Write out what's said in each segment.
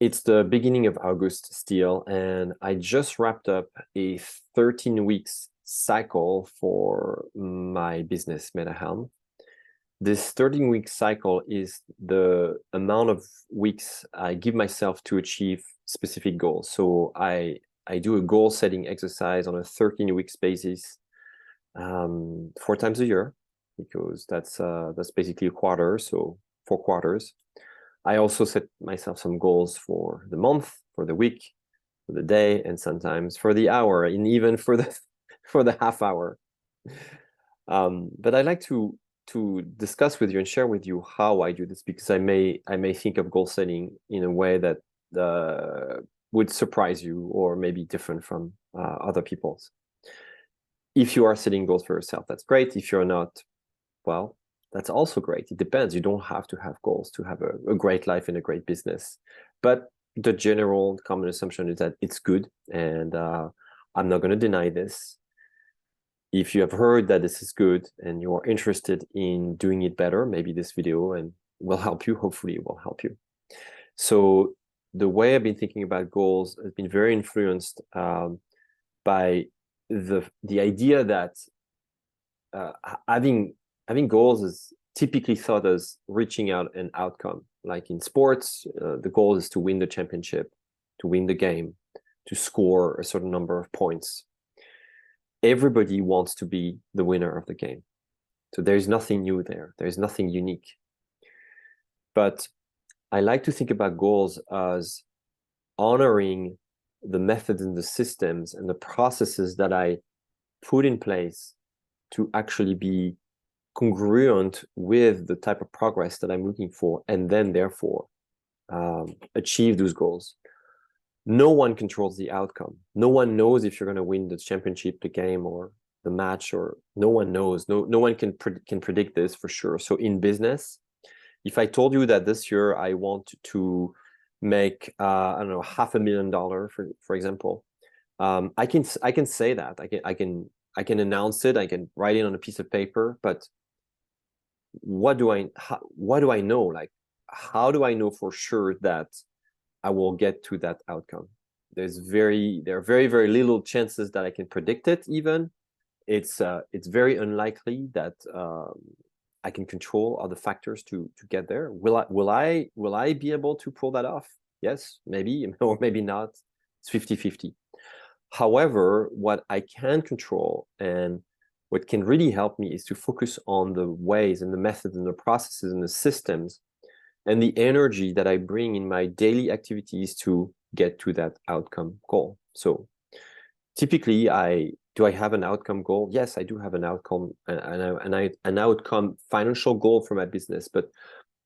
It's the beginning of August still, and I just wrapped up a 13 weeks cycle for my business, MetaHelm. This 13-week cycle is the amount of weeks I give myself to achieve specific goals. So I do a goal setting exercise on a 13 weeks basis, 4 times a year, because that's basically a quarter, so 4 quarters. I also set myself some goals for the month, for the week, for the day, and sometimes for the hour, and even for the for the half hour. But I'd like to discuss with you and share with you how I do this, because I may think of goal setting in a way that would surprise you or maybe different from other people's. If you are setting goals for yourself, that's great. If you're not, well, that's also great. It depends. You don't have to have goals to have a great life and a great business. But the general common assumption is that it's good. And I'm not going to deny this. If you have heard that this is good and you are interested in doing it better, maybe this video and will help you. Hopefully it will help you. So the way I've been thinking about goals has been very influenced by the idea that having goals is typically thought as reaching out an outcome. Like in sports, the goal is to win the championship, to win the game, to score a certain number of points. Everybody wants to be the winner of the game. So there's nothing new there. There's nothing unique. But I like to think about goals as honoring the methods and the systems and the processes that I put in place to actually be congruent with the type of progress that I'm looking for, and then therefore achieve those goals. No one controls the outcome. No one knows if you're going to win the championship, the game, or the match, or no one knows. No one can predict this for sure. So in business, if I told you that this year I want to make I don't know, $500,000 for example, I can say that. I can announce it. I can write it on a piece of paper. But what do I know? Like, how do I know for sure that I will get to that outcome? There are very, very little chances that I can predict it. Even it's very unlikely that I can control other factors to get there. Will I be able to pull that off? Yes, maybe, or maybe not. It's 50-50. However, what I can control and what can really help me is to focus on the ways and the methods and the processes and the systems and the energy that I bring in my daily activities to get to that outcome goal. So typically, do I have an outcome goal? Yes, I do have an outcome an outcome financial goal for my business, but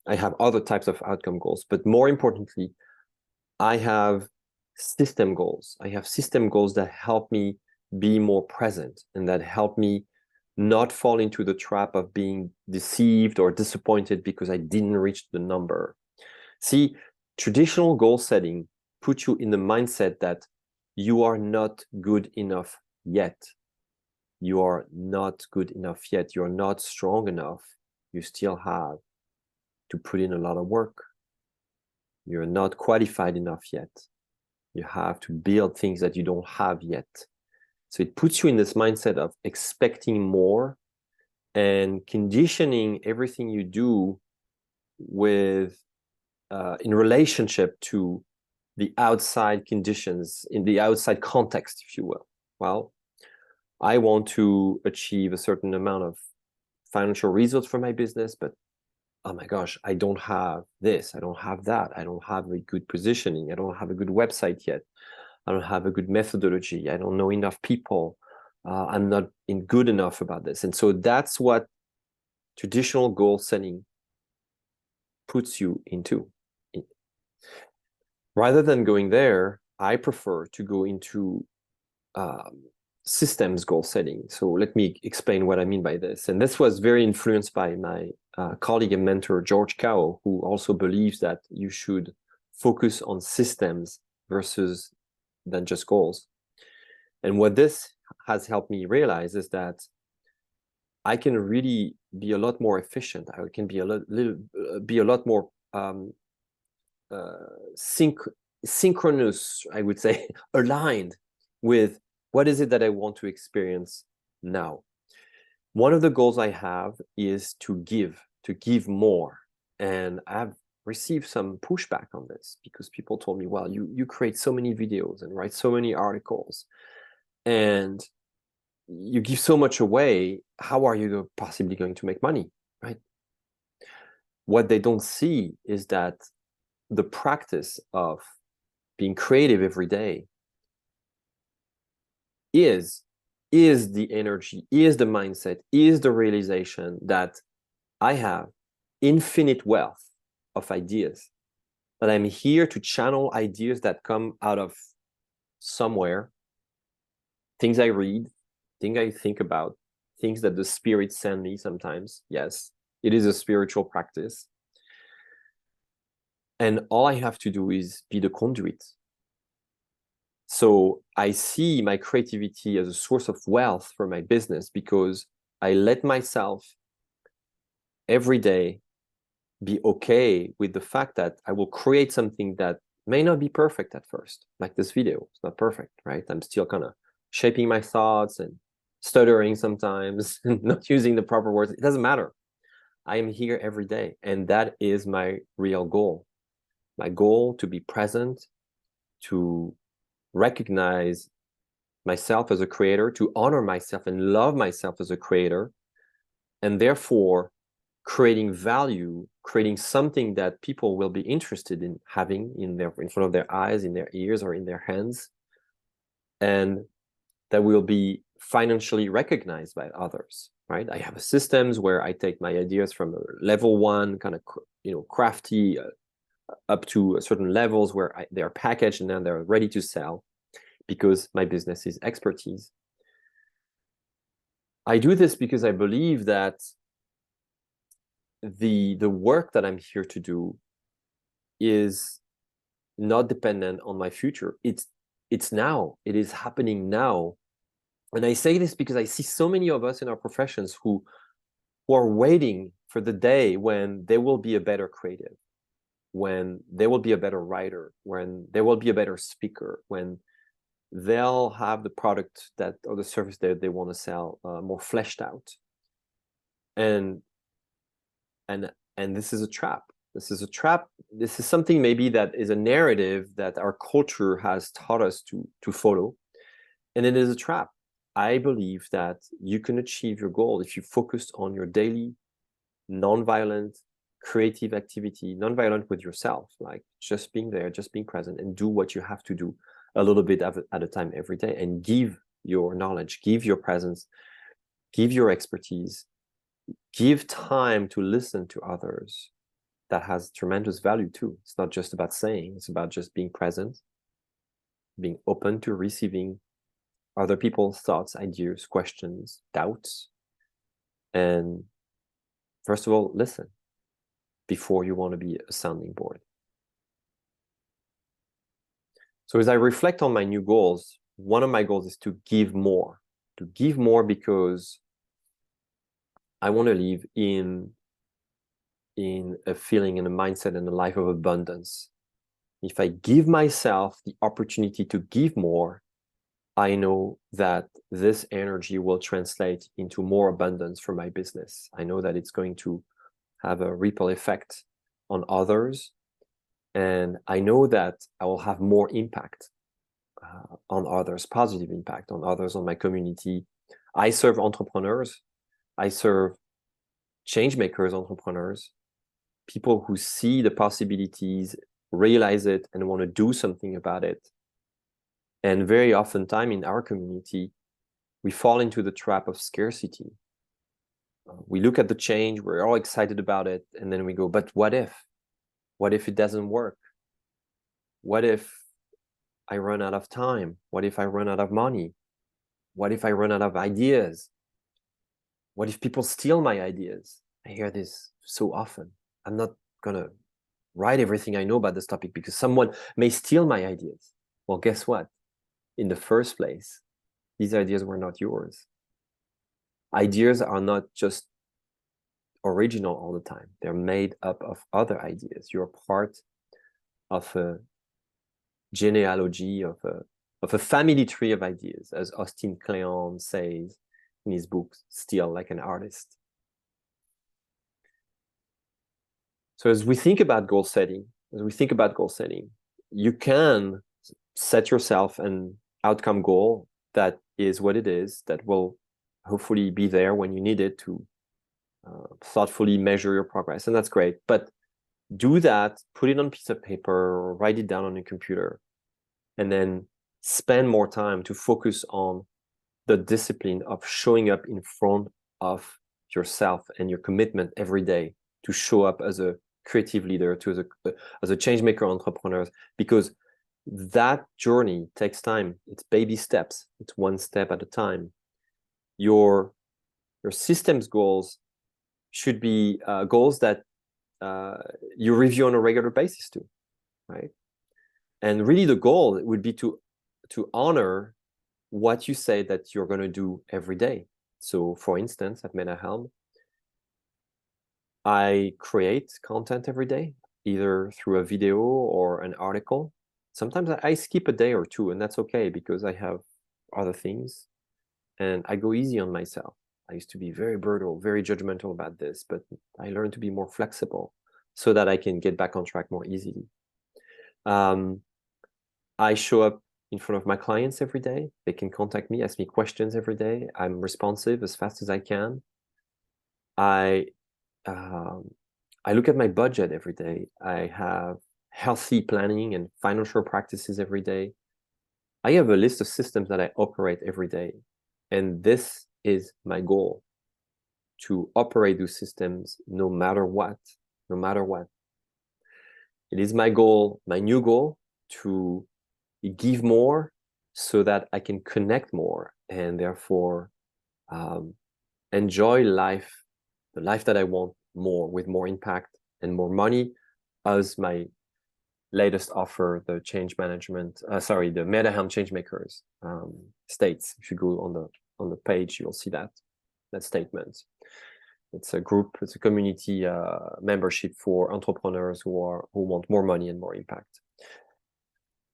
I have other types of outcome goals. But more importantly, I have system goals. I have system goals that help me be more present and that help me not fall into the trap of being deceived or disappointed because I didn't reach the number. See, traditional goal setting puts you in the mindset that you are not good enough yet. You are not good enough yet. You're not strong enough. You still have to put in a lot of work. You're not qualified enough yet. You have to build things that you don't have yet. So it puts you in this mindset of expecting more and conditioning everything you do with in relationship to the outside conditions, in the outside context, if you will. Well, I want to achieve a certain amount of financial results for my business, but oh my gosh, I don't have this, I don't have that, I don't have a good positioning, I don't have a good website yet, I don't have a good methodology, I don't know enough people, I'm not good enough about this. And so that's what traditional goal setting puts you into. Rather than going there, I prefer to go into systems goal setting. So let me explain what I mean by this. And this was very influenced by my colleague and mentor, George Kao, who also believes that you should focus on systems versus than just goals. And what this has helped me realize is that I can really be a lot more efficient. I can be a lot more synchronous, I would say, aligned with what is it that I want to experience now. One of the goals I have is to give more. And I've received some pushback on this because people told me, well, you create so many videos and write so many articles and you give so much away. How are you possibly going to make money, right? What they don't see is that the practice of being creative every day is the energy, is the mindset, is the realization that I have infinite wealth of ideas, that I'm here to channel ideas that come out of somewhere, things I read, things I think about, things that the spirit send me sometimes. Yes, it is a spiritual practice. And all I have to do is be the conduit. So I see my creativity as a source of wealth for my business because I let myself every day be okay with the fact that I will create something that may not be perfect at first. Like this video, it's not perfect, right? I'm still kind of shaping my thoughts and stuttering sometimes and not using the proper words. It doesn't matter. I am here every day. And that is my real goal. My goal to be present, to recognize myself as a creator, to honor myself and love myself as a creator, and therefore creating value, creating something that people will be interested in having in front of their eyes, in their ears, or in their hands, and that will be financially recognized by others, right? I have systems where I take my ideas from level 1, kind of, crafty, up to certain levels where they are packaged and then they're ready to sell because my business is expertise. I do this because I believe that the work that I'm here to do is not dependent on my future. It's now. It is happening now. And I say this because I see so many of us in our professions who are waiting for the day when they will be a better creative, when they will be a better writer, when they will be a better speaker, when they'll have the product that or the service that they want to sell more fleshed out. And this is a trap. This is a trap. This is something maybe that is a narrative that our culture has taught us to follow. And it is a trap. I believe that you can achieve your goal if you focus on your daily, nonviolent, creative activity, nonviolent with yourself, like just being there, just being present, and do what you have to do a little bit at a time every day, and give your knowledge, give your presence, give your expertise, give time to listen to others. That has tremendous value too. It's not just about saying, it's about just being present, being open to receiving other people's thoughts, ideas, questions, doubts. And first of all, listen before you want to be a sounding board. So as I reflect on my new goals, one of my goals is to give more because I want to live in a feeling and a mindset and a life of abundance. If I give myself the opportunity to give more, I know that this energy will translate into more abundance for my business. I know that it's going to have a ripple effect on others. And I know that I will have more impact on others, positive impact on others, on my community. I serve entrepreneurs. I serve changemakers, entrepreneurs, people who see the possibilities, realize it, and want to do something about it. And very often time in our community, we fall into the trap of scarcity. We look at the change, we're all excited about it, and then we go, but what if? What if it doesn't work? What if I run out of time? What if I run out of money? What if I run out of ideas? What if people steal my ideas? I hear this so often. I'm not gonna write everything I know about this topic because someone may steal my ideas. Well, guess what? In the first place, these ideas were not yours. Ideas are not just original all the time. They're made up of other ideas. You're part of a genealogy, of a family tree of ideas, as Austin Kleon says in his book, Still Like an Artist. So as we think about goal setting, you can set yourself an outcome goal that is what it is, that will hopefully be there when you need it to thoughtfully measure your progress. And that's great. But do that, put it on a piece of paper, or write it down on your computer, and then spend more time to focus on the discipline of showing up in front of yourself and your commitment every day to show up as a creative leader, as a change maker entrepreneur, because that journey takes time. It's baby steps. It's one step at a time. Your systems goals should be goals that you review on a regular basis too, right? And really the goal would be to honor what you say that you're going to do every day. So for instance, at MetaHelm, I create content every day, either through a video or an article. Sometimes I skip a day or two, and that's okay because I have other things and I go easy on myself. I used to be very brutal, very judgmental about this, but I learned to be more flexible so that I can get back on track more easily. I show up in front of my clients every day. They can contact me, ask me questions every day. I'm responsive as fast as I can. I look at my budget every day. I have healthy planning and financial practices every day. I have a list of systems that I operate every day. And this is my goal, to operate those systems no matter what, no matter what. It is my goal, my new goal, to give more so that I can connect more and therefore enjoy life, the life that I want more, with more impact and more money, as my latest offer, the change management, the MetaHelm Changemakers states. If you go on the page, you'll see that statement. It's a group, it's a community membership for entrepreneurs who want more money and more impact.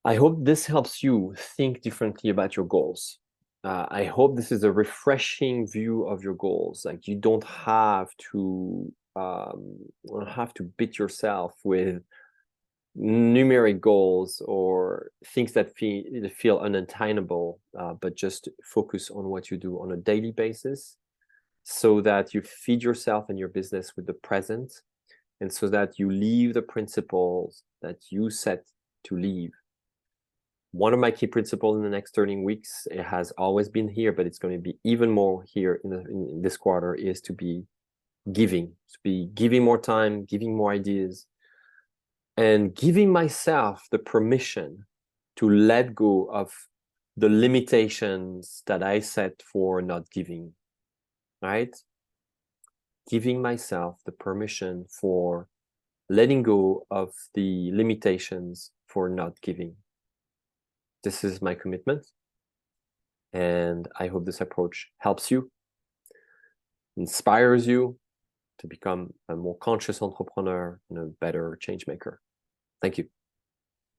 I hope this helps you think differently about your goals. I hope this is a refreshing view of your goals. Like, you don't have to beat yourself with numeric goals or things that feel unattainable, but just focus on what you do on a daily basis, so that you feed yourself and your business with the present, and so that you leave the principles that you set to leave. One of my key principles in the next 13 weeks, it has always been here, but it's going to be even more here in this quarter, is to be giving more time, giving more ideas, and giving myself the permission to let go of the limitations that I set for not giving, right? Giving myself the permission for letting go of the limitations for not giving. This is my commitment, and I hope this approach helps you, inspires you to become a more conscious entrepreneur and a better change maker. Thank you.